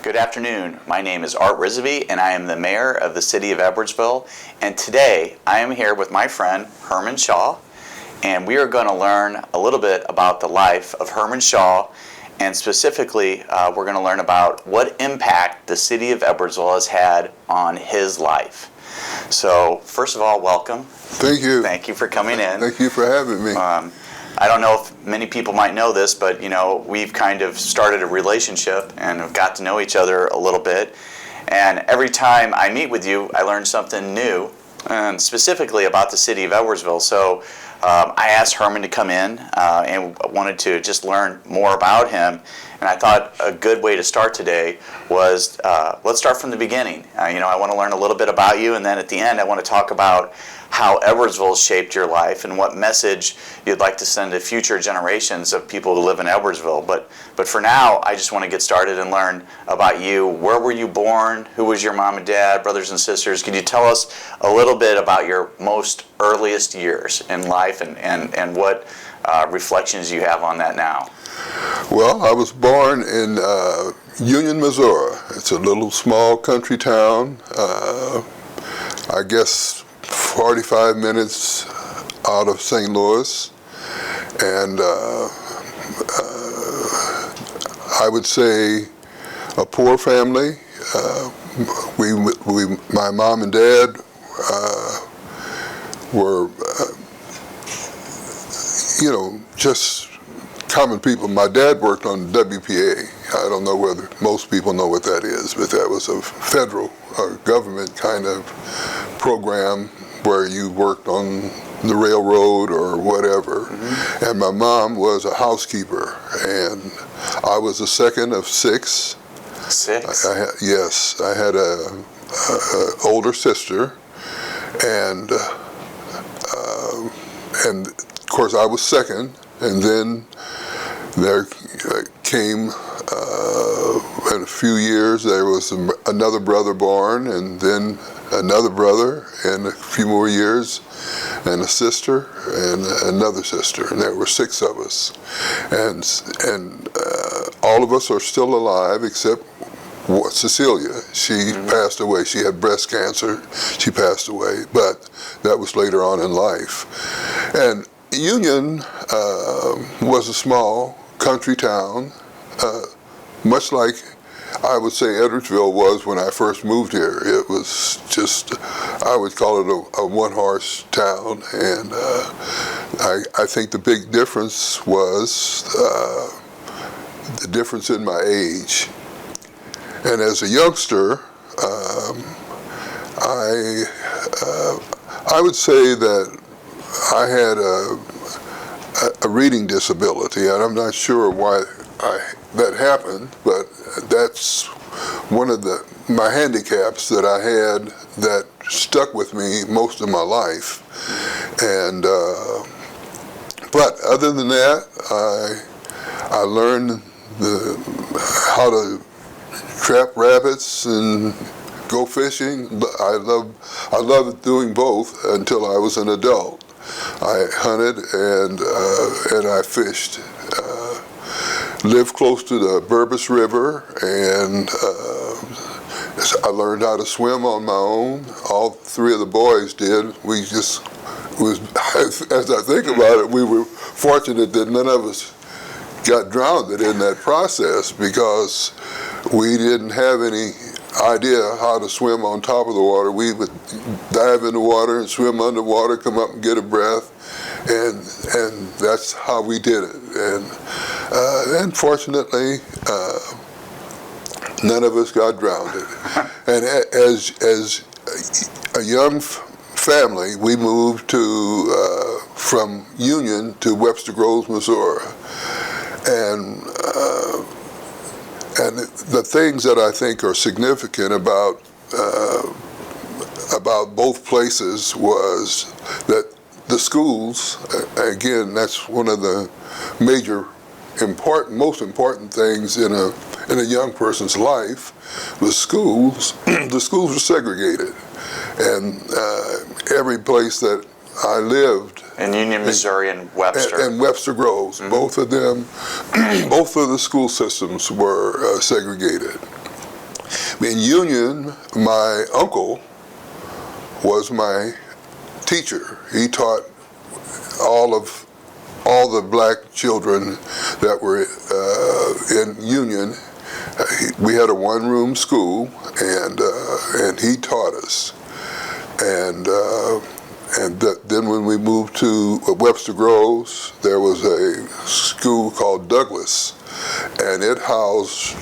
Good afternoon. My name is Art Risavy, and I am the mayor of the city of Edwardsville. And today I am here with my friend Herman Shaw, and we are going to learn a little bit about the life of Herman Shaw, and specifically we're going to learn about what impact the city of Edwardsville has had on his life. So first of all, welcome. Thank you. Thank you for coming in. Thank you for having me. I don't know if many people might know this, but we've kind of started a relationship and have got to know each other a little bit. And every time I meet with you, I learn something new, and specifically about the city of Edwardsville. So I asked Herman to come in and wanted to just learn more about him. And I thought a good way to start today was let's start from the beginning. I want to learn a little bit about you, and then at the end I want to talk about how Edwardsville shaped your life and what message you'd like to send to future generations of people who live in Edwardsville. But for now, I just want to get started and learn about you. Where were you born? Who was your mom and dad, brothers and sisters? Could you tell us a little bit about your most earliest years in life and what reflections you have on that now? Well, I was born in Union, Missouri. It's a little small country town. I guess 45 minutes out of St. Louis, and I would say a poor family. My mom and dad were, just common people. My dad worked on WPA. I don't know whether most people know what that is, but that was a federal government kind of program where you worked on the railroad or whatever. Mm-hmm. And my mom was a housekeeper, and I was the second of six. Six? Yes, I had a older sister, and of course I was second, and then there came, in a few years, there was another brother born, and then another brother, and a few more years, and a sister, and another sister, and there were six of us. And all of us are still alive except Cecilia. She passed away. She had breast cancer. She passed away, but that was later on in life. And Union was a small country town, much like I would say Edwardsville was when I first moved here. It was just, I would call it a one-horse town, and I think the big difference was the difference in my age. And as a youngster, I would say that I had a reading disability, and I'm not sure why that happened, but that's one of my handicaps that I had that stuck with me most of my life. And but other than that, I learned how to trap rabbits and go fishing. I loved doing both until I was an adult. I hunted and I fished. Lived close to the Burbus River, and I learned how to swim on my own. All three of the boys did. We just as I think about it, we were fortunate that none of us got drowned in that process, because we didn't have any idea how to swim on top of the water. We would dive in the water and swim underwater, come up and get a breath, and that's how we did it. And fortunately, none of us got drowned. And as a young family, we moved from Union to Webster Groves, Missouri, and the things that I think are significant about both places was that the schools, again, that's one of the most important things in a young person's life. The schools were segregated, and every place that I lived in Union, Missouri, and Webster. And Webster Groves. Mm-hmm. Both of them, both of the school systems were segregated. In Union, my uncle was my teacher. He taught all the black children that were in Union. We had a one-room school, and he taught us. Then when we moved to Webster Groves, there was a school called Douglas, and it housed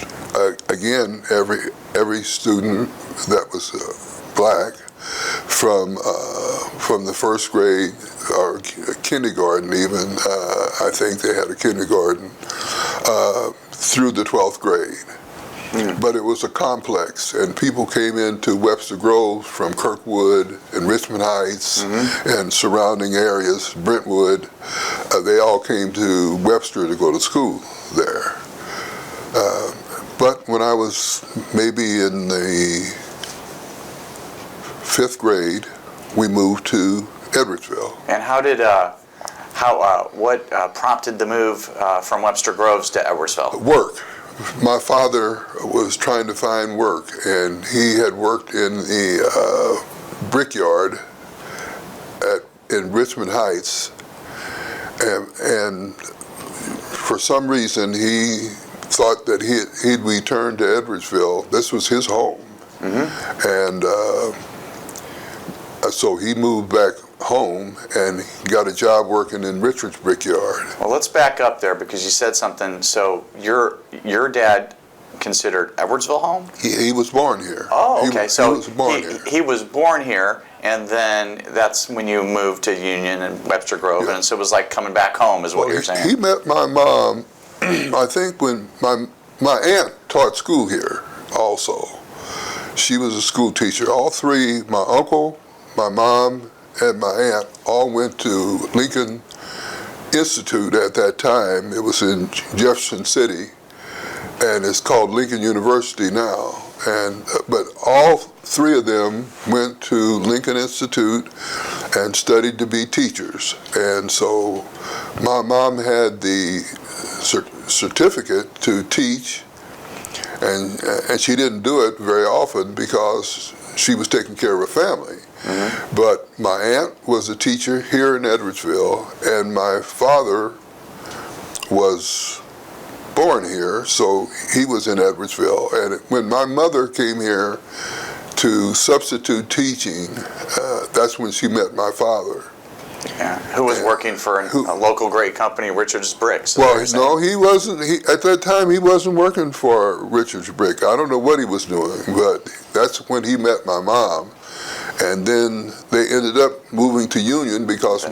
again every student that was black from the first grade or kindergarten even. I think they had a kindergarten through the 12th grade. But it was a complex, and people came into Webster Groves from Kirkwood and Richmond Heights and surrounding areas, Brentwood. They all came to Webster to go to school there. But when I was maybe in the 5th grade, we moved to Edwardsville. And what prompted the move from Webster Groves to Edwardsville? Work. My father was trying to find work, and he had worked in the brickyard in Richmond Heights, and for some reason he thought that he'd return to Edwardsville. This was his home, and so he moved back home and got a job working in Richard's brickyard. Well, let's back up there because you said something. So your dad considered Edwardsville home? He was born here. Oh, okay. He was born here. He was born here, and then that's when you moved to Union and Webster Grove, and so it was like coming back home is what you're saying. He met my mom, I think when my aunt taught school here also. She was a school teacher. All three, my uncle, my mom, and my aunt all went to Lincoln Institute at that time. It was in Jefferson City, and it's called Lincoln University now. But all three of them went to Lincoln Institute and studied to be teachers. And so my mom had the certificate to teach, and she didn't do it very often because she was taking care of a family. But my aunt was a teacher here in Edwardsville, and my father was born here, so he was in Edwardsville. And when my mother came here to substitute teaching, that's when she met my father. Yeah, who was working for a local great company, Richard's Bricks. Well, no, he wasn't. At that time, he wasn't working for Richard's Brick. I don't know what he was doing, but that's when he met my mom. And then they ended up moving to Union because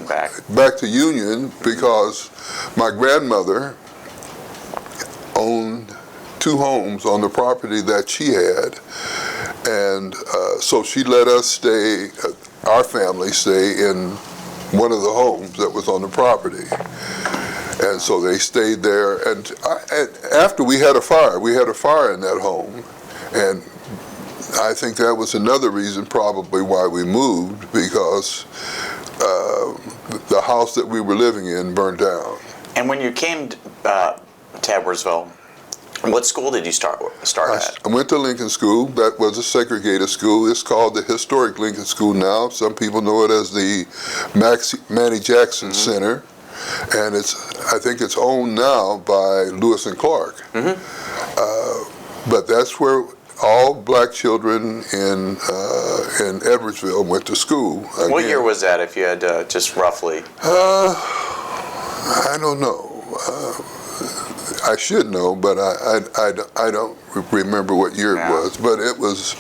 back to Union because my grandmother owned 2 homes on the property that she had, and so she let us stay, our family stay in one of the homes that was on the property. And so they stayed there, and after we had a fire in that home, and I think that was another reason probably why we moved, because the house that we were living in burned down. And when you came to Edwardsville, what school did you start at? I went to Lincoln School. That was a segregated school. It's called the Historic Lincoln School now. Some people know it as the Manny Jackson Center, and I think it's owned now by Lewis and Clark. But that's where all black children in Edwardsville went to school. Again. What year was that, if you had to just roughly? I don't know. I should know, but I don't remember what year it was. But it was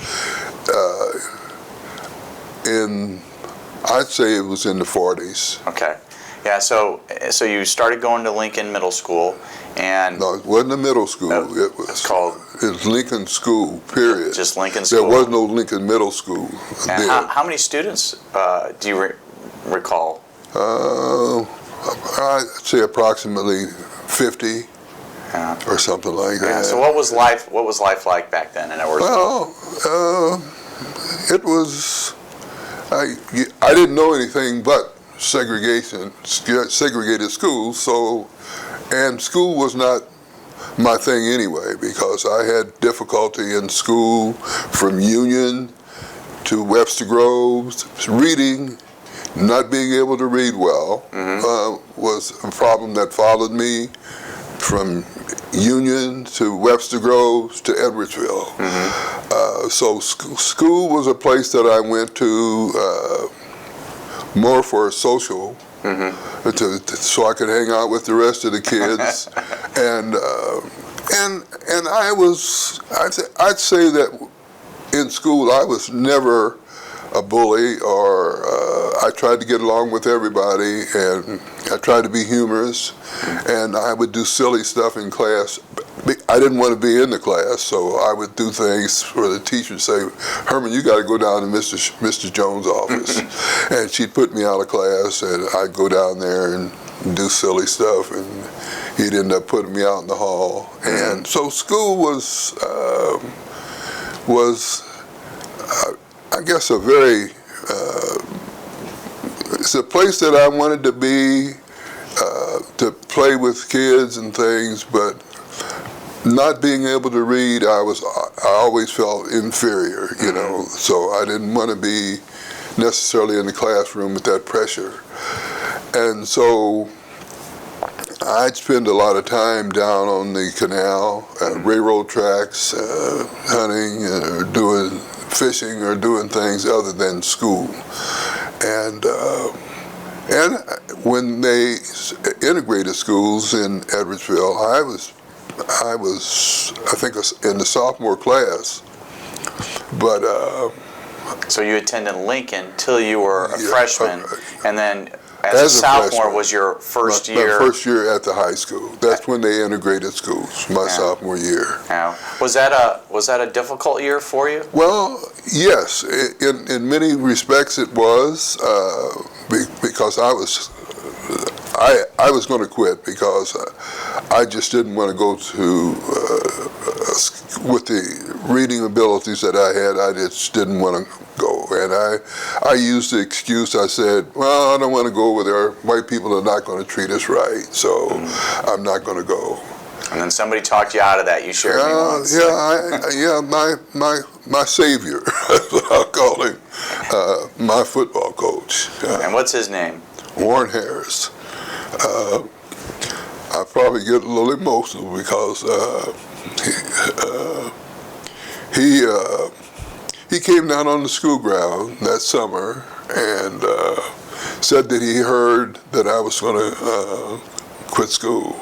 I'd say it was in the 40s. Okay. Yeah, so you started going to Lincoln Middle School, and no, it wasn't a middle school. It was Lincoln School. Period. Just Lincoln School. There was no Lincoln Middle School. And how many students do you recall? I'd say approximately 50 or something like that. So what was life like back then in Edwardsville? Well, it was. I didn't know anything but segregated schools. So, and school was not my thing anyway, because I had difficulty in school from Union to Webster Groves. Reading, not being able to read well, was a problem that followed me from Union to Webster Groves to Edwardsville. So school was a place that I went to more for social, so I could hang out with the rest of the kids, and I'd say that in school I was never a bully, or I tried to get along with everybody, and I tried to be humorous, and I would do silly stuff in class. I didn't want to be in the class, so I would do things where the teacher would say, "Herman, you got to go down to Mr. Jones' office," and she'd put me out of class, and I'd go down there and do silly stuff, and he'd end up putting me out in the hall. And so school was I guess it's a place that I wanted to be, to play with kids and things, but not being able to read, I always felt inferior, you know, so I didn't want to be necessarily in the classroom with that pressure. And so I'd spend a lot of time down on the canal, railroad tracks, hunting, or doing fishing, or doing things other than school. And when they integrated schools in Edwardsville, I think in the sophomore class, but so you attended Lincoln till you were a freshman, and then as a sophomore freshman, was your first year. My first year at the high school. That's when they integrated schools. My sophomore year. Yeah. Was that a difficult year for you? Well, yes. In many respects, it was because I was going to quit, because I just didn't want to go to with the reading abilities that I had. I just didn't want to go, and I used the excuse. I said, "Well, I don't want to go over there. White people are not going to treat us right, so I'm not going to go." And then somebody talked you out of that. You shared me once. My savior, that's what I'll call him, my football coach. And what's his name? Warren Harris. I probably get a little emotional because he came down on the school ground that summer and said that he heard that I was going to quit school.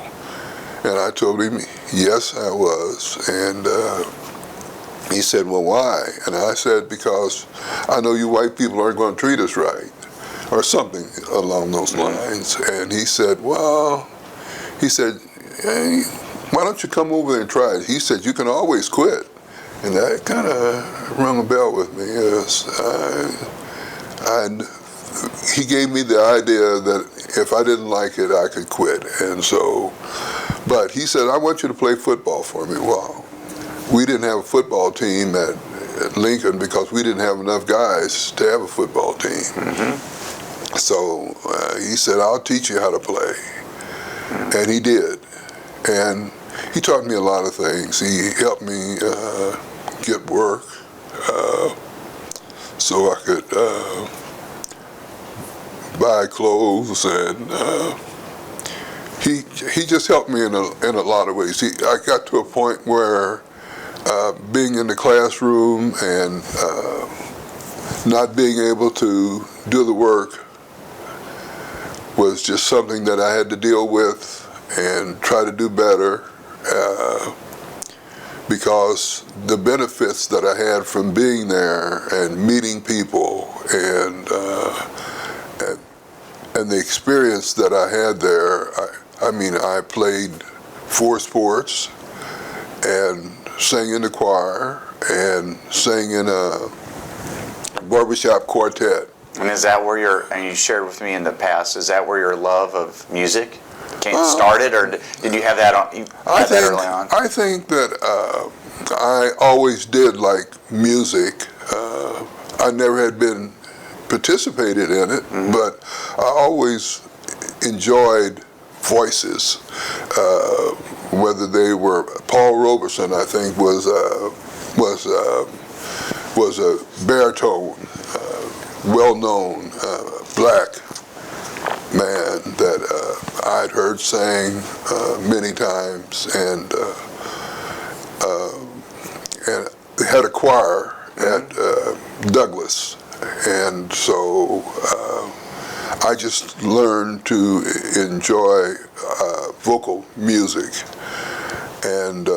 And I told him, yes, I was. And he said, well, why? And I said, because I know you white people aren't going to treat us right, or something along those lines. And he said, hey, why don't you come over and try it? He said, you can always quit. And that kind of rung a bell with me. He gave me the idea that if I didn't like it, I could quit. And so, but he said, I want you to play football for me. Well, we didn't have a football team at Lincoln because we didn't have enough guys to have a football team. So he said, I'll teach you how to play. And he did. And he taught me a lot of things. He helped me get work so I could buy clothes, and he just helped me in a lot of ways. I got to a point where being in the classroom and not being able to do the work was just something that I had to deal with and try to do better, because the benefits that I had from being there and meeting people and the experience that I had there, I played 4 sports and sang in the choir and sang in a barbershop quartet. And is that where and you shared with me in the past, is that where your love of music started, or did you have that early on? I think that I always did like music. I never had been participated in it, but I always enjoyed voices. whether they were Paul Robeson, I think, was a baritone, well-known black man that I'd heard sing many times, and had a choir at Douglas, and so I just learned to enjoy vocal music, and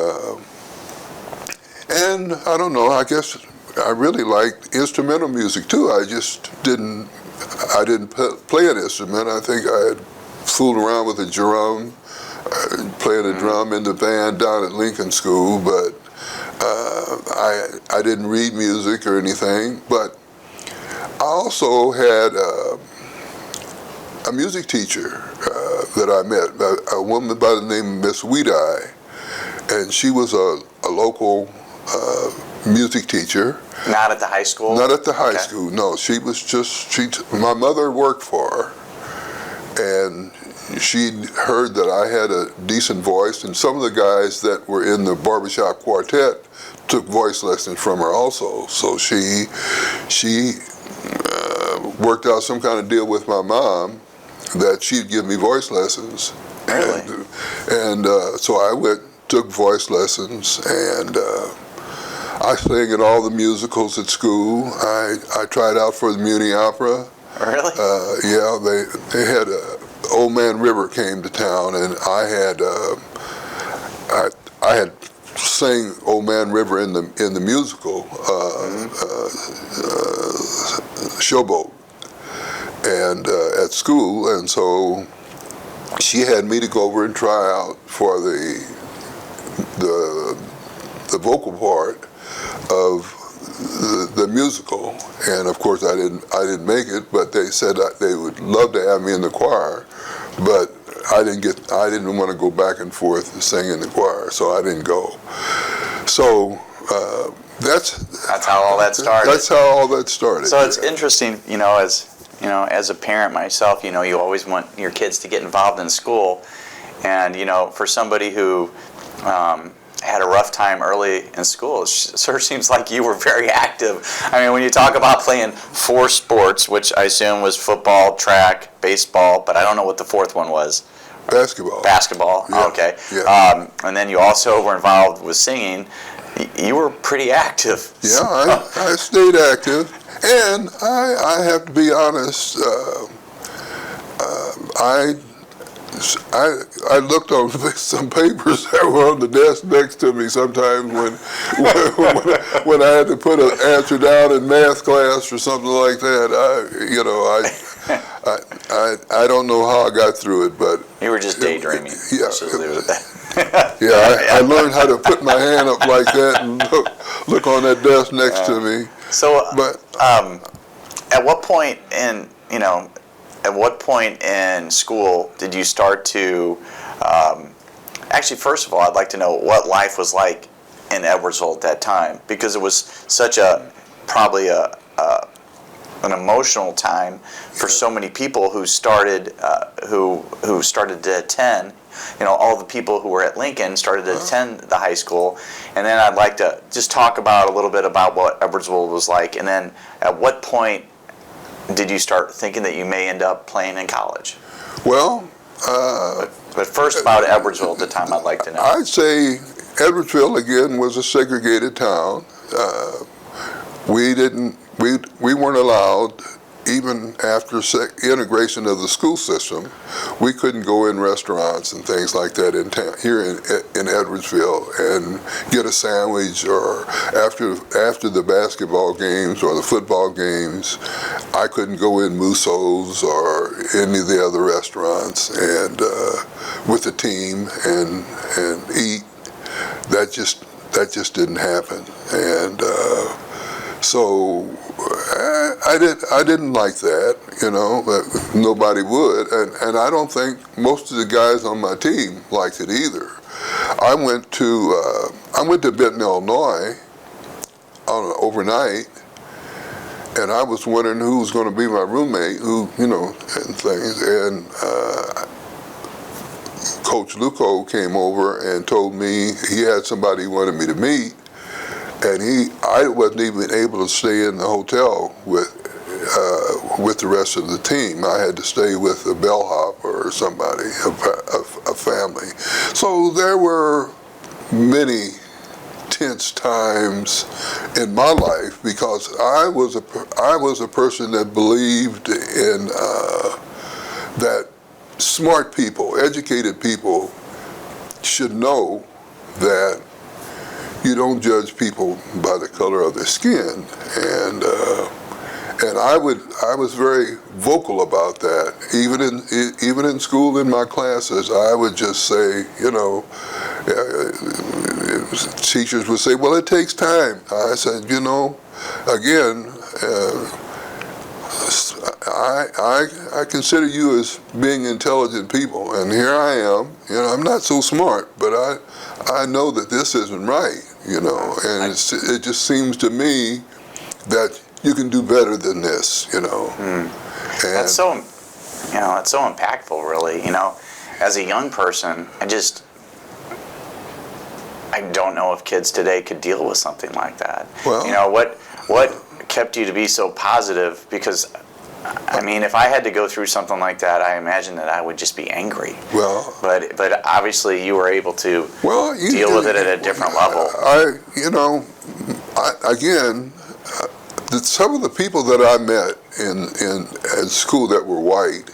I don't know, I guess I really liked instrumental music too. I didn't play an instrument. I think I had fooled around with a drum, playing a drum in the band down at Lincoln School, but I didn't read music or anything. But I also had a music teacher that I met, a woman by the name of Miss Weedeye, and she was a local music teacher. Not at the high school? Not at the high school, no. She was my mother worked for her, and she'd heard that I had a decent voice, and some of the guys that were in the barbershop quartet took voice lessons from her also. So she worked out some kind of deal with my mom that she'd give me voice lessons. Really? And so I took voice lessons, and I sang in all the musicals at school. I tried out for the Muni Opera. Really? Yeah, they had Old Man River came to town, and I had sang Old Man River in the musical Showboat, and at school, and so she had me to go over and try out for the vocal part of the musical, and of course I didn't make it, but they said that they would love to have me in the choir, but I didn't want to go back and forth and sing in the choir, so I didn't go. So that's how all that started. That's how all that started. So it's interesting, as a parent myself, you always want your kids to get involved in school, and for somebody who had a rough time early in school, it sort of seems like you were very active. I mean, when you talk about playing 4 sports, which I assume was football, track, baseball, but I don't know what the 4th one was. Basketball. Basketball, Yeah. okay. Yeah. And then you also were involved with singing. You were pretty active. Yeah, I stayed active, and I have to be honest, I looked on some papers that were on the desk next to me sometimes when I had to put an answer down in math class or something like that. I don't know how I got through it, but you were just daydreaming. Yeah. Just leave it at that. I learned how to put my hand up like that and look on that desk next to me. So, but at what point in school did you start to, actually, first of all, I'd like to know what life was like in Edwardsville at that time, because it was such probably an emotional time for so many people who started to attend. All the people who were at Lincoln started to attend the high school, and then I'd like to just talk about a little bit about what Edwardsville was like, and then at what point did you start thinking that you may end up playing in college? Well, but first about Edwardsville at the time, I'd like to know. I'd say Edwardsville again was a segregated town. We weren't allowed, even after integration of the school system, we couldn't go in restaurants and things like that in town, here in Edwardsville, and get a sandwich, or after the basketball games or the football games, I couldn't go in Musso's or any of the other restaurants and with the team and eat. That just didn't happen, and so I didn't like that, but nobody would, and I don't think most of the guys on my team liked it either. I went to Benton, Illinois overnight, and I was wondering who was going to be my roommate, and things, and Coach Luco came over and told me he had somebody he wanted me to meet, and I wasn't even able to stay in the hotel with the rest of the team. I had to stay with a bellhop or somebody, a family. So there were many tense times in my life because I was a person that believed in that smart people, educated people should know that you don't judge people by the color of their skin, and I was very vocal about that. Even in school, in my classes, I would just say, teachers would say, "Well, it takes time." I said, again, I consider you as being intelligent people, and here I am. I'm not so smart, but I know that this isn't right. And it just seems to me that you can do better than this. And That's so, that's so impactful, really. As a young person, I don't know if kids today could deal with something like that. Well, what kept you to be so positive? Because, if I had to go through something like that, I imagine that I would just be angry. Well, but obviously you were able to deal with it at a different level. Some of the people that I met in school that were white,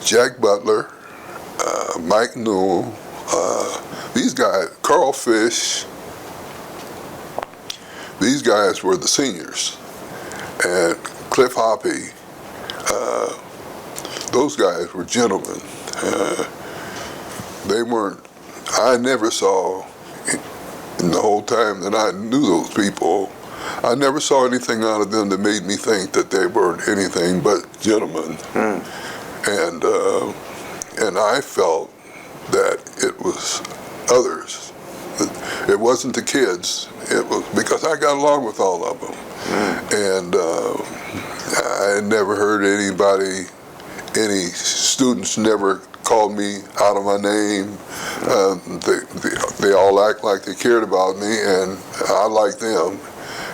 Jack Butler, Mike Newell, these guys, Carl Fish, these guys were the seniors, and Cliff Hoppy, those guys were gentlemen. I never saw, in the whole time that I knew those people, I never saw anything out of them that made me think that they weren't anything but gentlemen. And I felt that it was others. It wasn't the kids. It was because I got along with all of them. And I never heard any students never called me out of my name. They all act like they cared about me, and I liked them.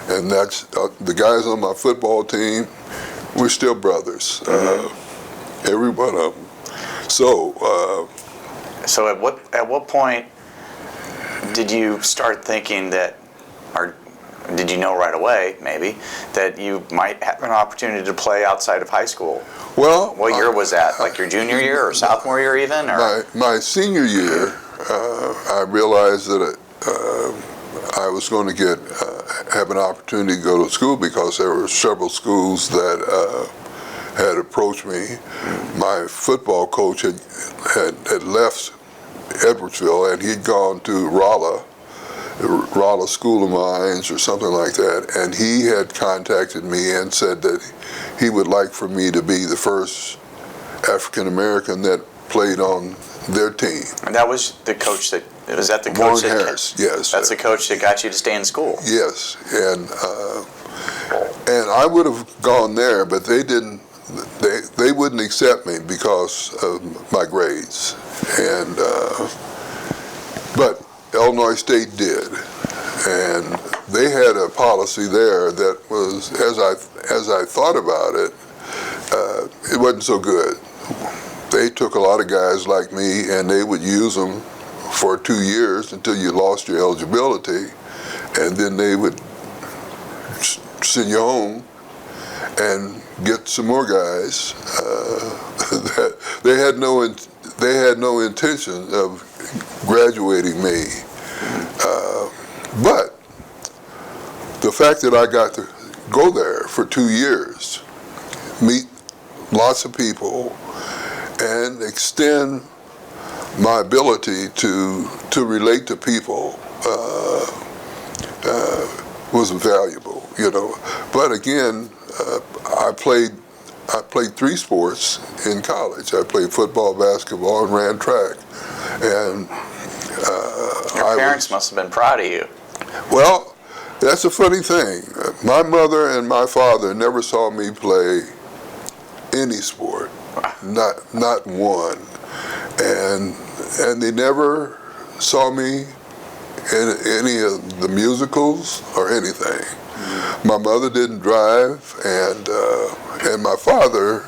And that's the guys on my football team. We're still brothers, every one of them. So at what point did you start thinking that, or did you know right away, maybe, that you might have an opportunity to play outside of high school? Well, what year was that? Like your junior year or sophomore year even? Or? My senior year, I realized that I was going to have an opportunity to go to school because there were several schools that had approached me. My football coach had left Edwardsville, and he'd gone to Rolla School of Mines or something like that, and he had contacted me and said that he would like for me to be the first African American that played on their team. And that was the coach that, was that the coach Warren that Harris, yes. That's the coach that got you to stay in school? Yes, and I would have gone there, but they didn't. They wouldn't accept me because of my grades, and but Illinois State did, and they had a policy there that was, as I thought about it, it wasn't so good. They took a lot of guys like me, and they would use them for 2 years until you lost your eligibility, and then they would send you home and get some more guys. That they had no intention of graduating me, but the fact that I got to go there for 2 years, meet lots of people, and extend my ability to relate to people was valuable, But again, I played 3 sports in college. I played football, basketball, and ran track. And your parents must have been proud of you. Well, that's a funny thing. My mother and my father never saw me play any sport. not one. And they never saw me in any of the musicals or anything. My mother didn't drive, and my father,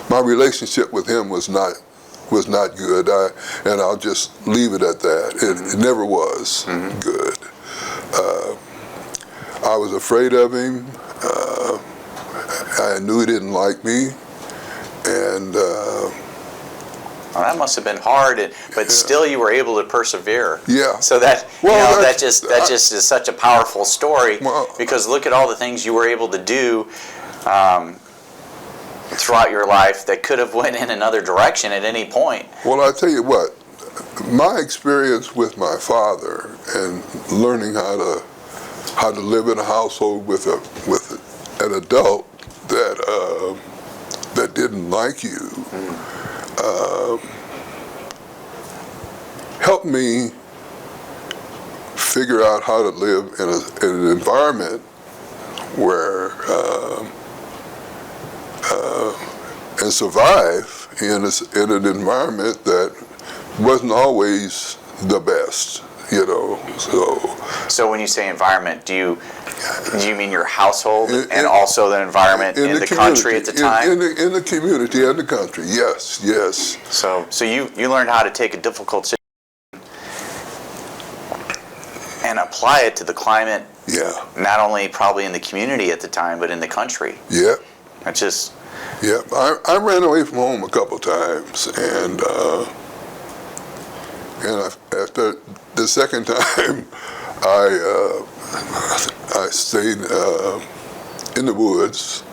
my relationship with him was not good. And I'll just leave it at that. It never was good. I was afraid of him. I knew he didn't like me, and well, that must have been hard, but still you were able to persevere. Yeah. So that that just is such a powerful story, well, because look at all the things you were able to do throughout your life that could have went in another direction at any point. Well, I tell you what, my experience with my father and learning how to live in a household with an adult that didn't like you helped me figure out how to live in an environment where and survive in an environment that wasn't always the best, So when you say environment, do you mean your household and also the environment in the country at the time? In the community and the country, yes. So you learned how to take a difficult situation and apply it to the climate. Yeah. Not only probably in the community at the time, but in the country. Yeah. It's just. Yeah. I ran away from home a couple times, and after the second time, I stayed in the woods,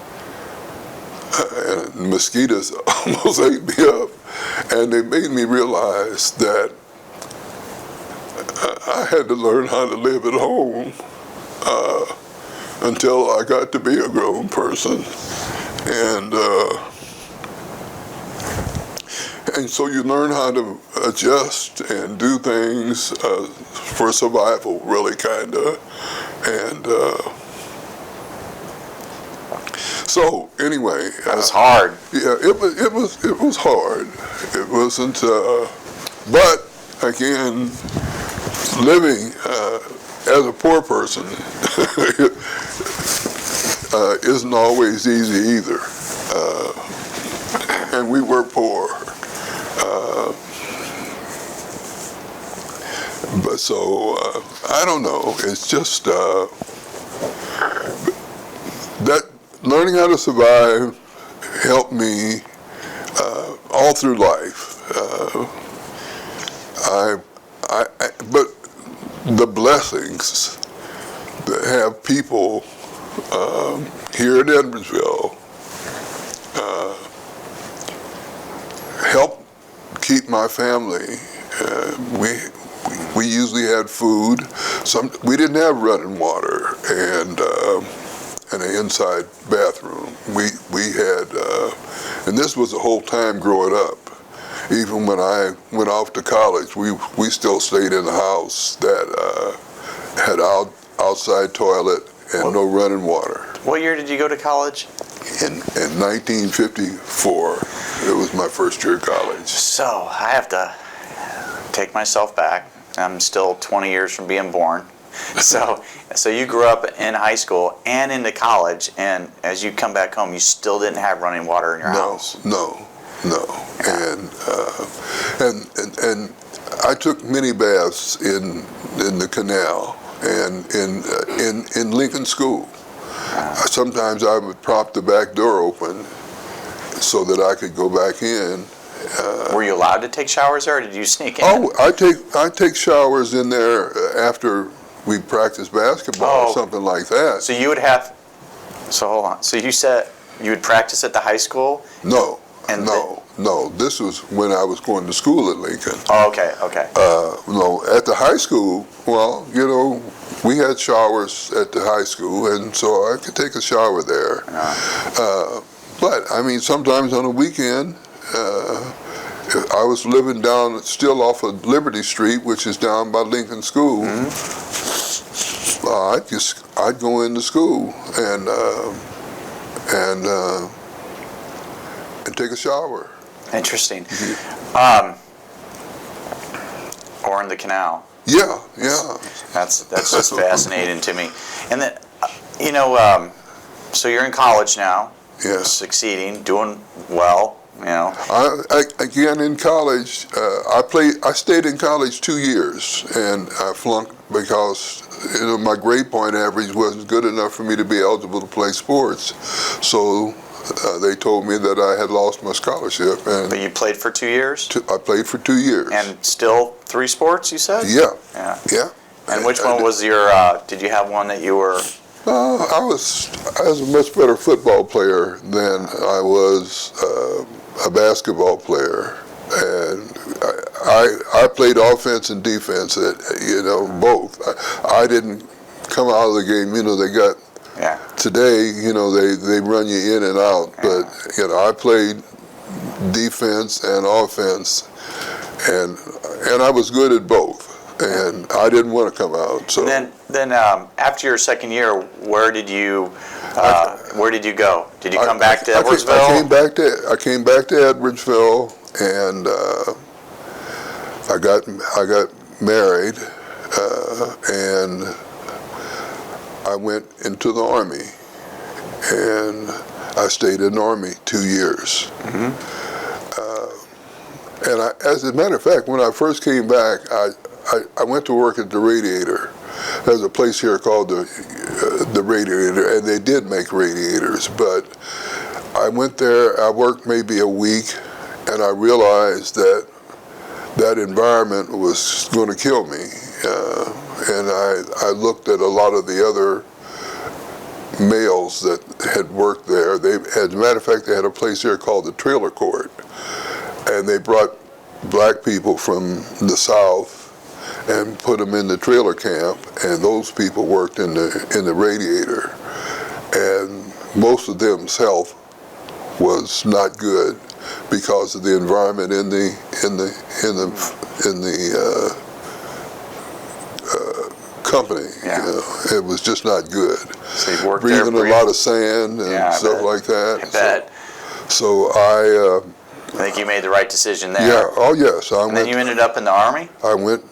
and mosquitoes almost ate me up, and they made me realize that I had to learn how to live at home until I got to be a grown person, and so you learn how to adjust and do things for survival, really, kinda. And so anyway, It was hard. Yeah, it was hard. It wasn't, but again, living as a poor person isn't always easy either. And we were poor. But so, I don't know, it's just that learning how to survive helped me all through life. But the blessings that have people here in Edwardsville help keep my family. We usually had food. We didn't have running water and an inside bathroom. We had, and this was the whole time growing up. Even when I went off to college, we still stayed in a house that had outside toilet and no running water. What year did you go to college? In 1954, it was my first year of college. So I have to take myself back. I'm still 20 years from being born. So you grew up in high school and into college, and as you come back home, you still didn't have running water in your house. No. And I took many baths in the canal and in Lincoln School. Sometimes I would prop the back door open so that I could go back in. Were you allowed to take showers there, or did you sneak in? Oh, I take showers in there after we practice basketball or something like that. So you would have. So hold on. So you said you would practice at the high school? No. This was when I was going to school at Lincoln. Oh, okay. No, at the high school, well, we had showers at the high school, and so I could take a shower there. But, I mean, sometimes on a weekend, I was living still off of Liberty Street, which is down by Lincoln School. I'd go into school and and take a shower. Interesting. Or in the canal. Yeah. That's just fascinating to me. And then, so you're in college now. Yes. Succeeding, doing well. Again, in college, I stayed in college 2 years, and I flunked because my grade point average wasn't good enough for me to be eligible to play sports. So they told me that I had lost my scholarship. But you played for 2 years? I played for 2 years. And still 3 sports, you said? Yeah. And which one was your? Did you have one that you were? I was a much better football player than I was a basketball player, and I played offense and defense. Both. I didn't come out of the game. They got today. They run you in and out, but I played defense and offense, and I was good at both. And I didn't want to come out. So and then after your second year, where did you go? Did you come back to Edwardsville? I came back to Edwardsville, and I got married, and I went into the Army, and I stayed in the Army 2 years. And as a matter of fact, when I first came back, I went to work at the Radiator. There's a place here called the Radiator, and they did make radiators. But I went there, I worked maybe a week, and I realized that environment was going to kill me. And I looked at a lot of the other males that had worked there. As a matter of fact, they had a place here called the Trailer Court, and they brought black people from the South and put them in the trailer camp, and those people worked in the Radiator, and most of them's health was not good because of the environment in the company. It was just not good. So you worked breathing there, a lot of sand and stuff like that. I bet. So I think you made the right decision there. Yeah. Oh yes. And then you ended up in the Army? I went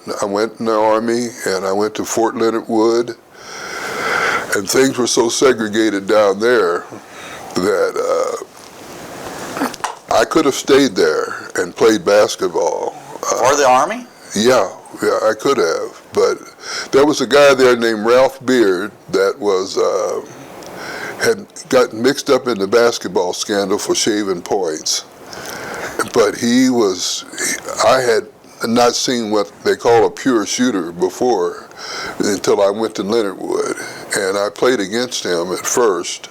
in the Army, and I went to Fort Leonard Wood, and things were so segregated down there that I could have stayed there and played basketball. For the Army? Yeah, I could have. But there was a guy there named Ralph Beard that had gotten mixed up in the basketball scandal for shaving points. But I had not seen what they call a pure shooter before until I went to Leonard Wood. And I played against him at first.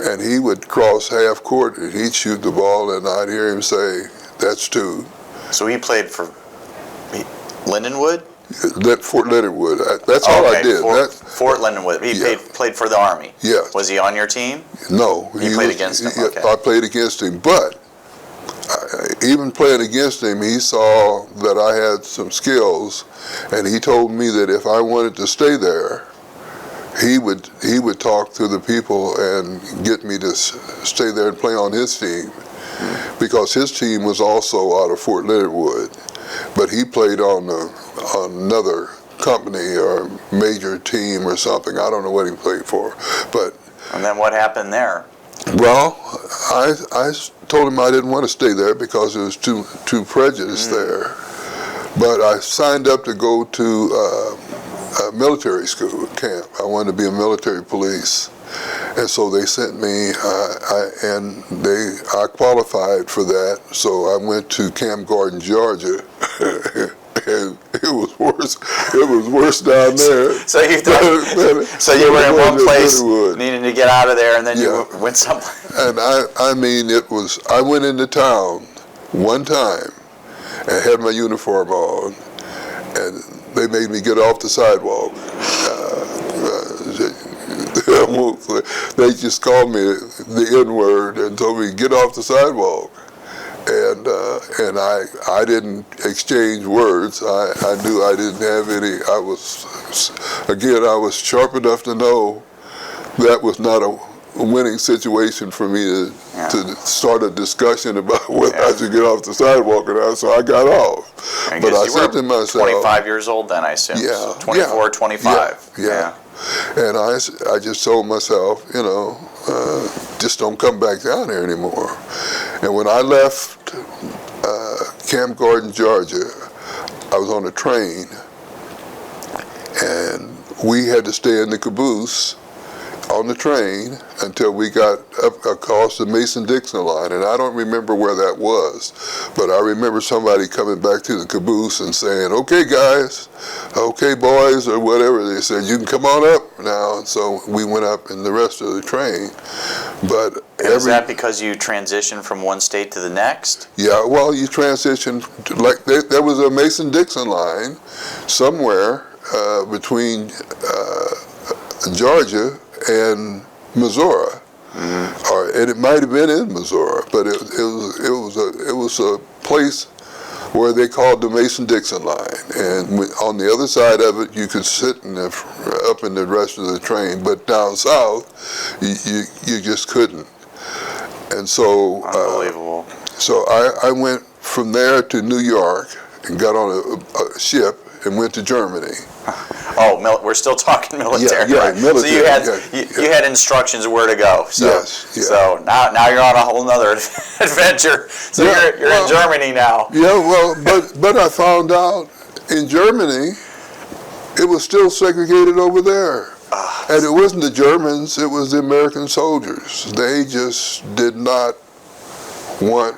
And he would cross half court and he'd shoot the ball, and I'd hear him say, "That's two." So he played for Lindenwood? Fort Leonard Wood. That's all I did. Fort Lindenwood. He played for the Army? Yes. Was he on your team? No. You played against him? Okay. I played against him, but even playing against him, he saw that I had some skills, and he told me that if I wanted to stay there, he would talk to the people and get me to stay there and play on his team, because his team was also out of Fort Leonard Wood, but he played on another company or major team or something. I don't know what he played for, but. And then what happened there? Well, I told him I didn't want to stay there because it was too prejudiced there. But I signed up to go to a military school camp. I wanted to be a military police, and so they sent me. I qualified for that. So I went to Camp Gordon, Georgia, and it was worse. It was worse down there. So you were in one place, needing to get out of there, and then you went someplace. And I mean, I went into town one time and had my uniform on, and they made me get off the sidewalk. They just called me the N-word and told me, "Get off the sidewalk." And I didn't exchange words. I knew I didn't have any. I was sharp enough to know that was not a winning situation for me to start a discussion about whether I should get off the sidewalk or not, so I got off. But I said to myself, 25 years old then, I assume. Yeah. 24, 25. Yeah. And I just told myself, just don't come back down here anymore. And when I left Camp Gordon, Georgia, I was on a train, and we had to stay in the caboose on the train until we got up across the Mason-Dixon line, and I don't remember where that was, but I remember somebody coming back to the caboose and saying, "Okay, guys, okay, boys," or whatever they said, "you can come on up now." And so we went up in the rest of the train. But is that because you transitioned from one state to the next? Yeah, well, you transitioned, like there was a Mason-Dixon line somewhere between Georgia and Missouri, and it might have been in Missouri, but it was a place where they called the Mason-Dixon line, and on the other side of it, you could sit up in the rest of the train, but down south, you just couldn't. And so, unbelievable. So I went from there to New York and got on a ship and went to Germany. Oh, we're still talking military. Yeah, right? military. So you had instructions where to go. So, yes. Yeah. So now you're on a whole nother adventure. So you're in Germany now. Yeah, well, but I found out in Germany, it was still segregated over there. And it wasn't the Germans, it was the American soldiers. They just did not want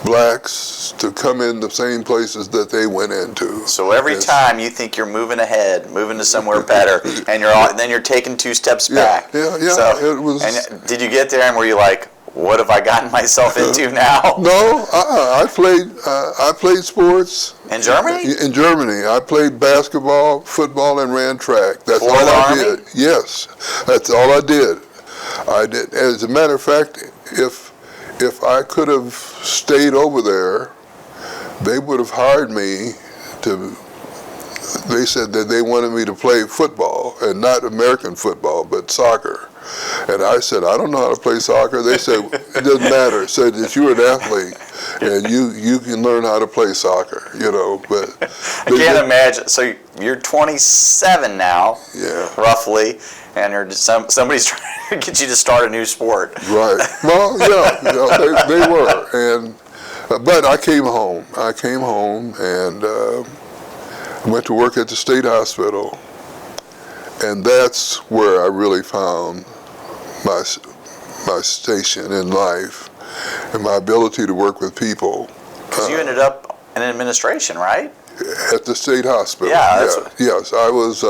blacks to come in the same places that they went into. So every time you think you're moving ahead, moving to somewhere better, and then you're taking 2 steps back. Yeah. So, it was. And did you get there and were you like, what have I gotten myself into now? No, I played sports. In Germany? In Germany, I played basketball, football, and ran track. That's all I did. Yes, that's all I did. I did. As a matter of fact, if I could have stayed over there, they would have hired me to. They said that they wanted me to play football, and not American football, but soccer. And I said, I don't know how to play soccer. They said, it doesn't matter. Said that you're an athlete, and you can learn how to play soccer, But I can't imagine. So you're 27 now, roughly, and somebody's trying to get you to start a new sport. Right. Well, yeah, they were. But I came home. And went to work at the state hospital. And that's where I really found my station in life and my ability to work with people. Because you ended up in administration, right? At the state hospital. Yeah. Yes, I was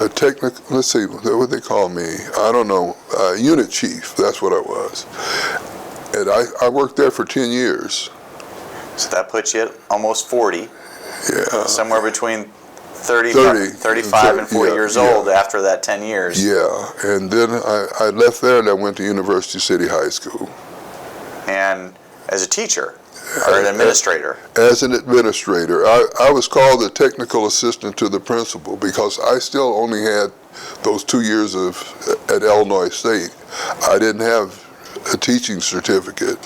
a technical. Let's see what they call me. I don't know. Unit chief. That's what I was. And I worked there for 10 years. So that puts you at almost 40. Yeah. Somewhere between 35 and 40 years old after that 10 years. Yeah, and then I left there and I went to University City High School. And as a teacher or an administrator? As an administrator. I was called the technical assistant to the principal because I still only had those 2 years at Illinois State. I didn't have a teaching certificate,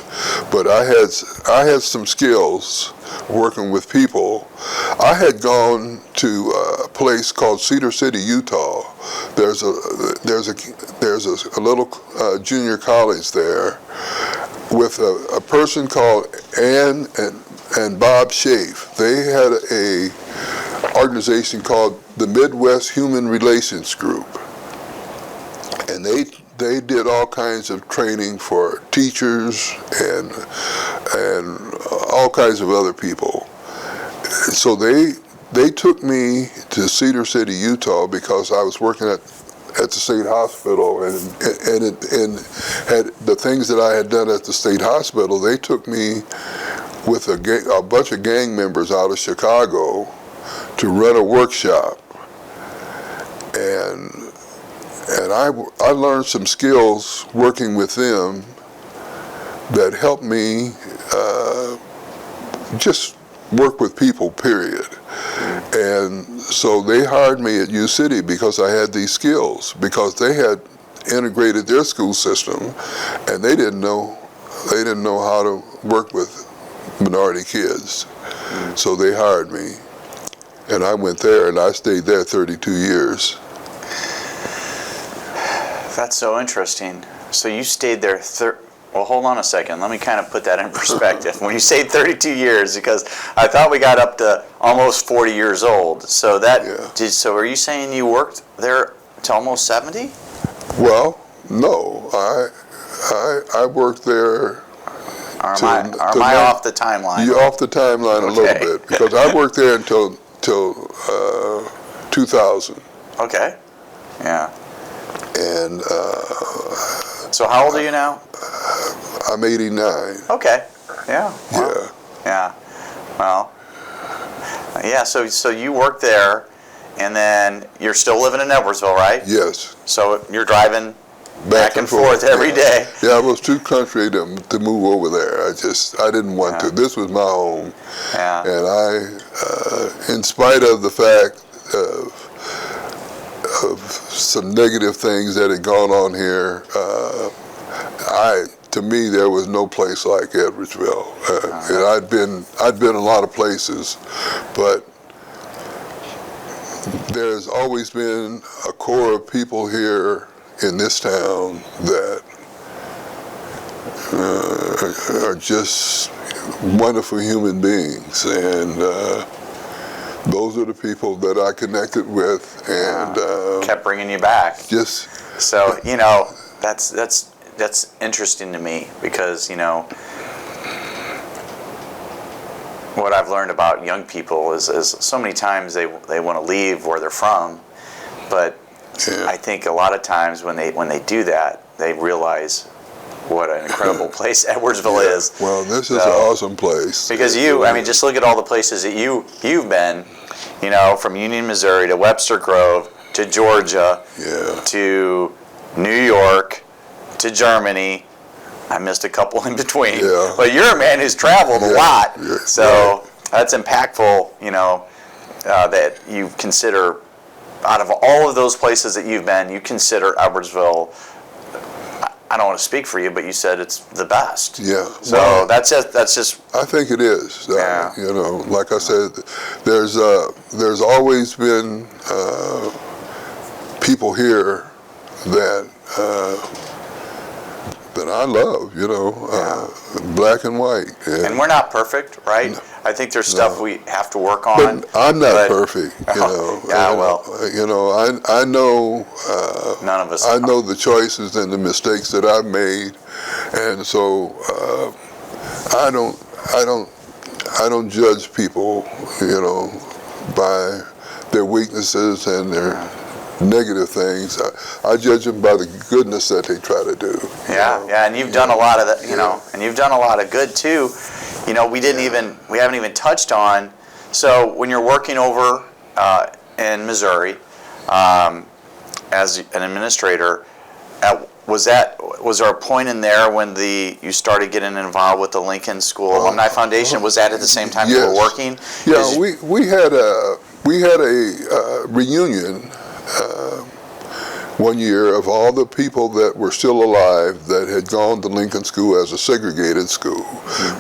but I had some skills working with people. I had gone to a place called Cedar City, Utah. There's a little junior college there with a person called Ann and Bob Schaaf. They had a organization called the Midwest Human Relations Group, and they did all kinds of training for teachers and all kinds of other people. So they took me to Cedar City, Utah, because I was working at the state hospital, and had the things that I had done at the state hospital. They took me with a bunch of gang members out of Chicago to run a workshop, and I learned some skills working with them that helped me just work with people, period. And so they hired me at U City because I had these skills, because they had integrated their school system, and they didn't know how to work with minority kids. So they hired me, and I went there, and I stayed there 32 years. That's so interesting. So you stayed there well, hold on a second. Let me kind of put that in perspective. When you say 32 years, because I thought we got up to almost 40 years old. So so are you saying you worked there to almost 70? Well, no, I worked there. Or am I off the timeline? You're off the timeline a little bit, because I worked there until 2000. Okay. Yeah. And so how old are you now? I'm 89. Okay. Yeah. Wow. Yeah. Yeah. Well. Yeah. So you worked there, and then you're still living in Edwardsville, right? Yes. So you're driving back and forth every day. Yeah, I was too country to move over there. I didn't want to. This was my home. Yeah. And I, in spite of the fact of some negative things that had gone on here, to me, there was no place like Edwardsville. And I'd been a lot of places, but there's always been a core of people here in this town that are just wonderful human beings, and those are the people that I connected with, and kept bringing you back. Just so that's interesting to me, because what I've learned about young people is so many times they want to leave where they're from, but I think a lot of times when they do that, they realize what an incredible place Edwardsville is. Well, this is an awesome place. Because just look at all the places that you've been, from Union, Missouri to Webster Grove to Georgia to New York to Germany. I missed a couple in between. Yeah. But you're a man who's traveled a lot. Yeah. So that's impactful, that you consider, out of all of those places that you've been, you consider Edwardsville, I don't want to speak for you, but you said it's the best. Yeah. So well, that's just. I think it is. Yeah. Like I said, there's always been people here that I love, black and white. And we're not perfect, right? I think there's stuff we have to work on. But I'm not perfect, Yeah, well. I know. None of us. I know the choices and the mistakes that I've made, and so I don't judge people, by their weaknesses and their negative things. I judge them by the goodness that they try to do. Yeah, and you've done a lot of that, and you've done a lot of good too. We haven't even touched on. So when you're working over in Missouri as an administrator, was there a point in there when you started getting involved with the Lincoln School Alumni Foundation? Was that at the same time you were working? Yeah, we had a reunion one year of all the people that were still alive that had gone to Lincoln School as a segregated school,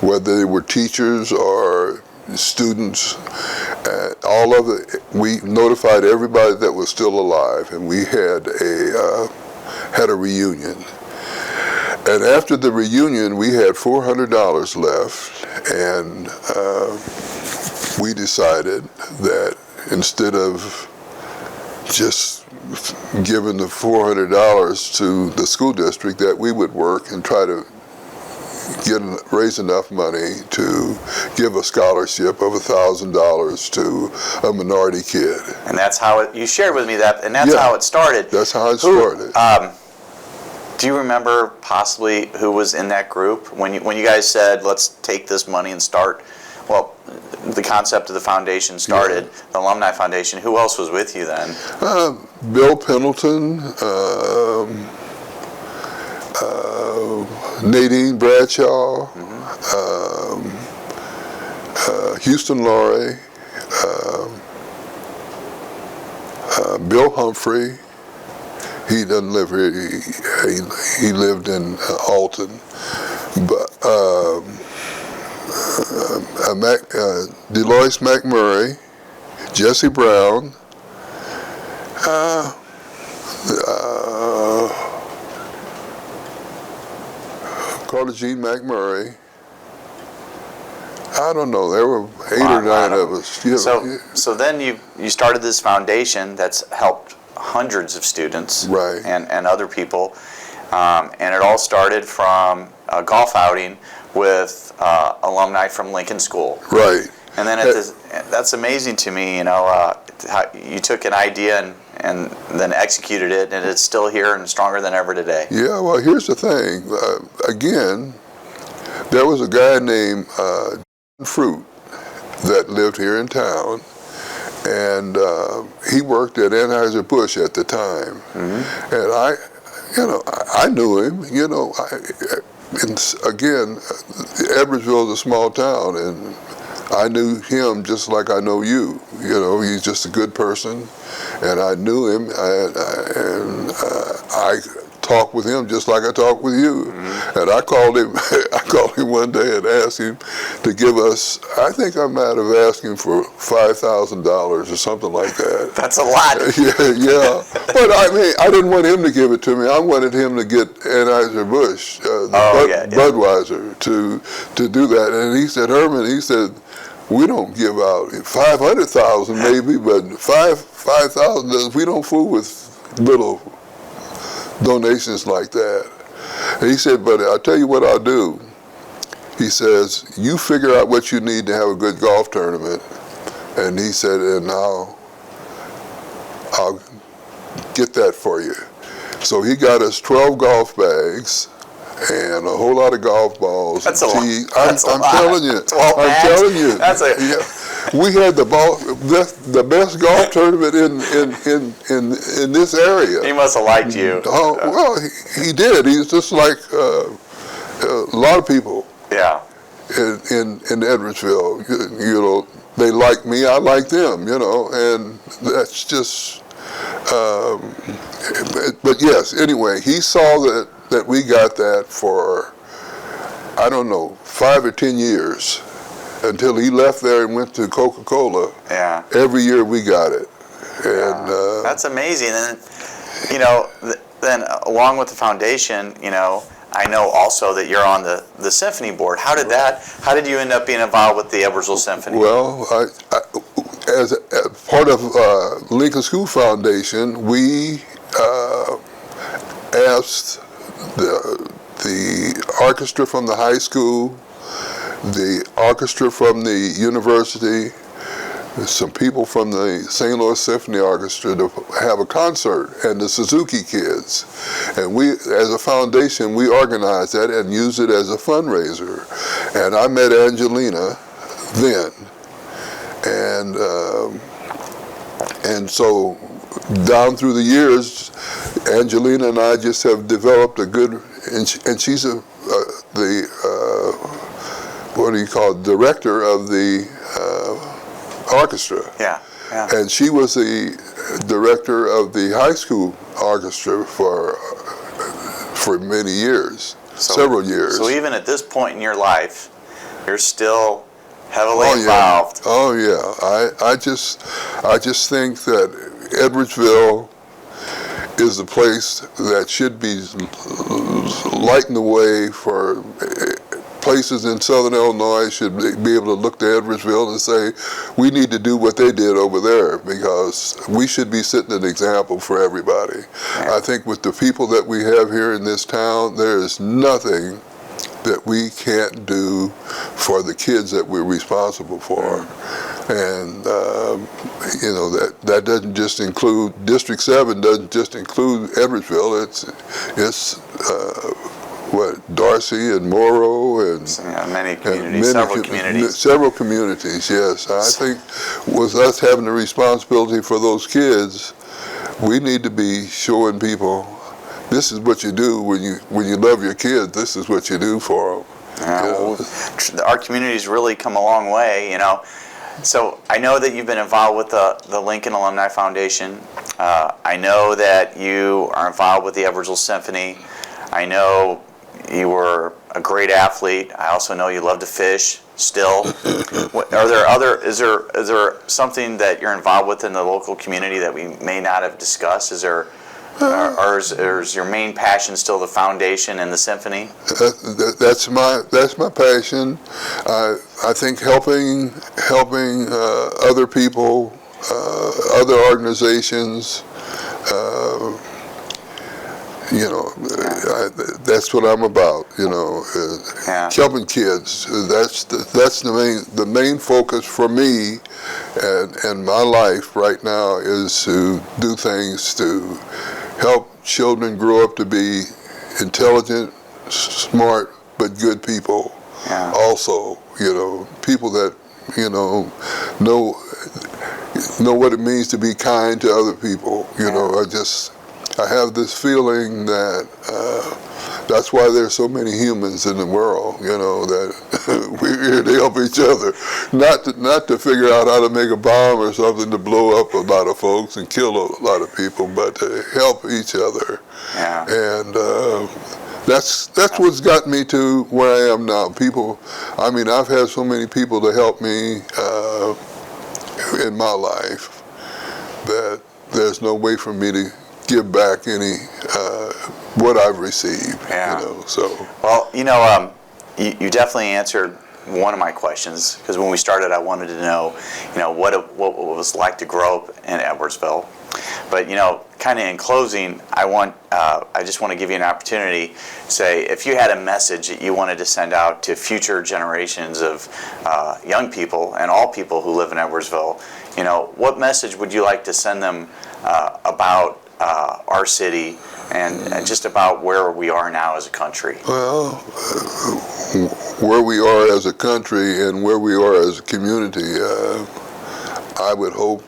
whether they were teachers or students. We notified everybody that was still alive, and we had a reunion. And after the reunion, we had $400 left, and we decided that instead of just giving the $400 to the school district, that we would work and try to raise enough money to give a scholarship of $1,000 to a minority kid. And that's how you shared with me that, and that's how it started. That's how it started. Do you remember possibly who was in that group when you guys said, let's take this money and start? Well, the concept of the foundation started, the Alumni Foundation. Who else was with you then? Bill Pendleton, Nadine Bradshaw, Houston Laurie, Bill Humphrey. He doesn't live here. He lived in Alton. But Delois McMurray, Jesse Brown, Carter Jean McMurray. I don't know. There were 8 or 9 of us. Yeah, So then you started this foundation that's helped hundreds of students, right, and other people, and it all started from a golf outing with alumni from Lincoln School. right. And then that's amazing to me. How you took an idea and then executed it, and it's still here and stronger than ever today. Yeah. Well, here's the thing. Again, there was a guy named Fruit that lived here in town, and he worked at Anheuser-Busch at the time. Mm-hmm. And I knew him. Again, Edwardsville is a small town, and I knew him just like I know you. He's just a good person, and I knew him, and I talked with him just like I talked with you. Mm-hmm. And I called him one day and asked him to give us, I think I might have asked him for $5,000 or something like that. That's a lot. Yeah. But I didn't want him to give it to me. I wanted him to get Anheuser-Busch, Budweiser, to do that. And he said, Herman, we don't give out 500,000 maybe, but 5,000, we don't fool with little donations like that. And he said, but I'll tell you what I'll do. He says, you figure out what you need to have a good golf tournament. And he said, and I'll get that for you. So he got us 12 golf bags and a whole lot of golf balls. That's a lot. I'm telling you. I'm telling you. We had the best golf tournament in this area. He must have liked you. Oh, well, he did. He's just like a lot of people. Yeah. In Edwardsville, they like me, I like them, and that's just. But yes, anyway, he saw that we got that for, I don't know, 5 or 10 years, until he left there and went to Coca-Cola. Yeah. Every year we got it, and that's amazing. And then along with the foundation, I know also that you're on the symphony board. How did you end up being involved with the Edwardsville Symphony? Well, as part of Lincoln School Foundation, we asked the orchestra from the high school, the orchestra from the university, some people from the St. Louis Symphony Orchestra to have a concert, and the Suzuki kids. And we, as a foundation, we organized that and used it as a fundraiser. And I met Angelina then. And so down through the years, Angelina and I just have developed a good, and she's director of the orchestra. Yeah. And she was the director of the high school orchestra for many years, several years. So even at this point in your life, you're still heavily involved. Oh yeah. I just think that Edwardsville is a place that should be lighting the way for places in southern Illinois. Should be able to look to Edwardsville and say, we need to do what they did over there, because we should be setting an example for everybody. I think with the people that we have here in this town, there is nothing that we can't do for the kids that we're responsible for. And that doesn't just include, District 7 doesn't just include Edwardsville, it's Darcy and Morrow and many communities, several communities, yes. I think with us having the responsibility for those kids, we need to be showing people, this is what you do when you love your kids. This is what you do for them. Our community's really come a long way. So I know that you've been involved with the Lincoln Alumni Foundation. I know that you are involved with the Edwardsville Symphony. I know you were a great athlete. I also know you love to fish still. Is there something that you're involved with in the local community that we may not have discussed? Is there, or is your main passion still the foundation and the symphony? That's my passion. I think helping other people, other organizations. That's what I'm about. Helping kids. That's the main focus for me, and my life right now is to do things to help children grow up to be intelligent, smart, but good people. Yeah. Also, people that know what it means to be kind to other people. I have this feeling that that's why there's so many humans in the world, that we're here to help each other. Not to figure out how to make a bomb or something to blow up a lot of folks and kill a lot of people, but to help each other. Yeah. And that's what's got me to where I am now. I've had so many people to help me in my life that there's no way for me to give back any what I've received. Yeah. Well, you definitely answered one of my questions, because when we started, I wanted to know, what it was like to grow up in Edwardsville. But kind of in closing, I just want to give you an opportunity to say, if you had a message that you wanted to send out to future generations of young people and all people who live in Edwardsville, what message would you like to send them about our city and just about where we are now as a country? Well, where we are as a country and where we are as a community, I would hope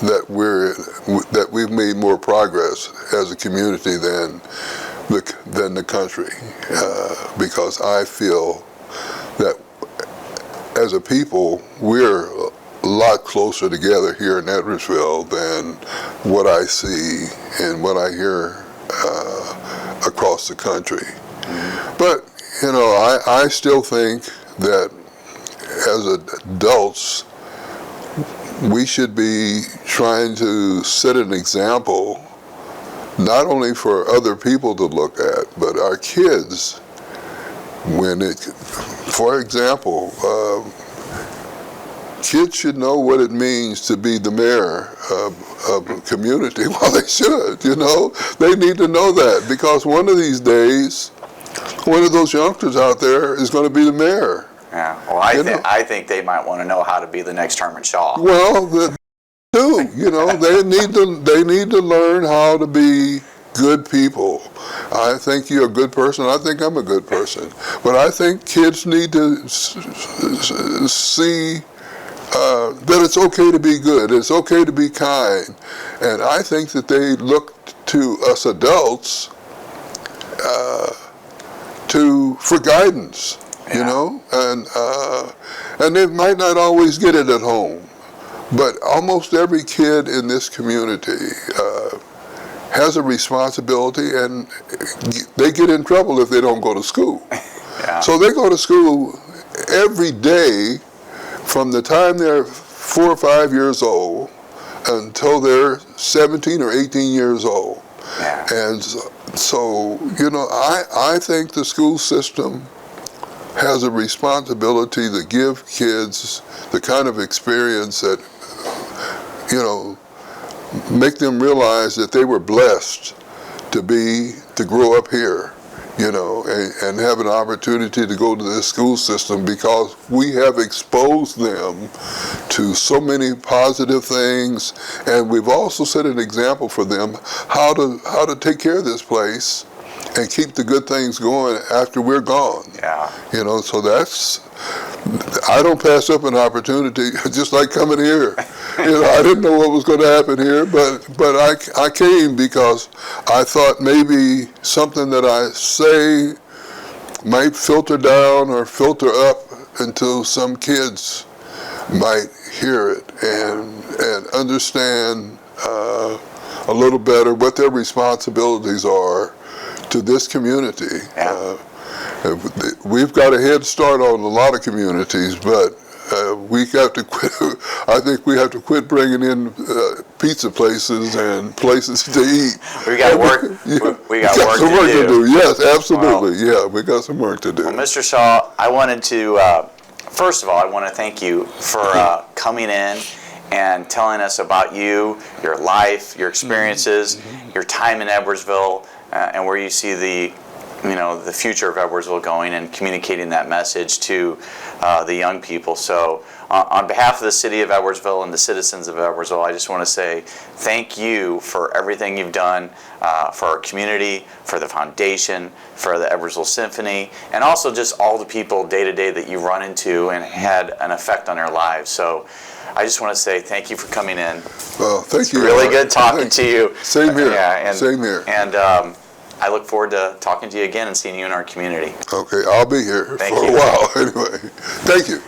that we've made more progress as a community than the country, because I feel that as a people we're a lot closer together here in Edwardsville than what I see and what I hear across the country. But I still think that as adults we should be trying to set an example, not only for other people to look at, but our kids. For example, kids should know what it means to be the mayor of a community. Well, they should, They need to know that, because one of these days, one of those youngsters out there is going to be the mayor. Yeah. Well, I think they might want to know how to be the next Herman Shaw. Well, too. They need to learn how to be good people. I think you're a good person. I think I'm a good person. But I think kids need to see that it's okay to be good. It's okay to be kind. And I think that they look to us adults for guidance. And they might not always get it at home, but almost every kid in this community has a responsibility, and they get in trouble if they don't go to school. Yeah. So they go to school every day from the time they're 4 or 5 years old until they're 17 or 18 years old. Yeah. And so, I think the school system has a responsibility to give kids the kind of experience that, make them realize that they were blessed to grow up here, and have an opportunity to go to the school system, because we have exposed them to so many positive things, and we've also set an example for them how to take care of this place and keep the good things going after we're gone. Yeah. So I don't pass up an opportunity, just like coming here. I didn't know what was going to happen here, but I came because I thought maybe something that I say might filter down or filter up into some kids might hear it and understand a little better what their responsibilities are to this community. Yeah. We've got a head start on a lot of communities, but we got to quit. I think we have to quit bringing in pizza places and places to eat. We got work. We got work some work to do. Yes, absolutely. Yeah, we got some work to do. Well, Mr. Shaw, I wanted to first of all, I want to thank you for coming in and telling us about you, your life, your experiences, your time in Edwardsville, and where you see the future of Edwardsville going, and communicating that message to the young people. So on behalf of the city of Edwardsville and the citizens of Edwardsville, I just want to say thank you for everything you've done for our community, for the foundation, for the Edwardsville Symphony, and also just all the people day to day that you run into and had an effect on their lives. So I just want to say thank you for coming in. Well, thank you. Really good talking to you. Same here. Yeah, Same here. And I look forward to talking to you again and seeing you in our community. Okay, I'll be here Thank for you. a while anyway. Thank you.